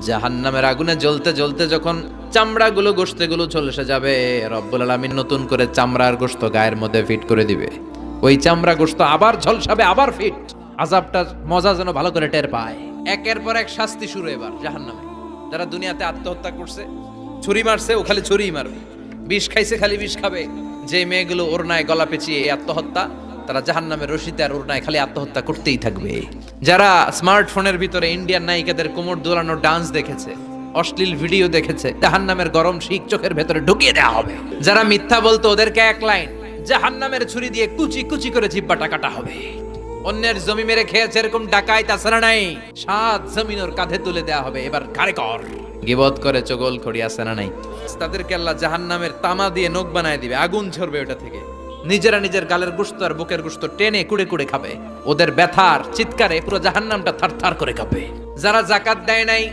জাহান্নামের আগুনে জ্বলতে জ্বলতে যখন চামড়াগুলো গোশতগুলো ঝলসে যাবে, রব্বুল আলামিন নতুন করে চামড়ার গোশত গায়ের মধ্যে ফিট করে দিবে। ওই চামড়া গোশত আবার ঝলসাবে, আবার ফিট। আযাবটার মজা যেন ভালো করে টের পায়। একের পর এক শাস্তি শুরু এবার জাহান্নামে। যারা দুনিয়াতে আত্মহত্যা করছে, ছুরি মারছে, ও খালি ছুরিই মারবে। বিষ খাইছে, খালি বিষ খাবে। যে মেয়েগুলো ওড়নায় গলা পেঁচিয়ে এই আত্মহত্যা, তারা জাহান্নামের রশিতে আর ওড়নায় খালি আত্মহত্যা করতেই থাকবে। যারা স্মার্টফোনের ভিতরে ইন্ডিয়ান নায়িকাদের কোমর দোলানো ডান্স দেখেছে, অশ্লীল ভিডিও দেখেছে, জাহান্নামের গরম শিক চোখের ভেতরে ঢুকিয়ে দেওয়া হবে। যারা মিথ্যা বলতো, ওদেরকে এক লাইন জাহান্নামের ছুরি দিয়ে কুচি কুচি করে জিহ্বাটা কাটা হবে। অন্যের জমি মেরে খেয়েছে এরকম ডাকাই তাছাড়া নাই, 7 জমিন ওর কাঁধে তুলে দেওয়া হবে। এবার ঘাড়ে কর। গিবত করে চগল খড়ি আছে না নাই, তাদেরকে আল্লাহ জাহান্নামের তামা দিয়ে নখ বানায় দিবে, আগুন ঝরবে ওটা থেকে। নিজেরা নিজের গালের গোশত আর বুকের গোশত টেনে কুড়ে কুড়ে খাবে। ওদের ব্যথার চিৎকারে পুরো জাহান্নামটা থারথার করে কাঁপে। যারা যাকাত দেয় নাই,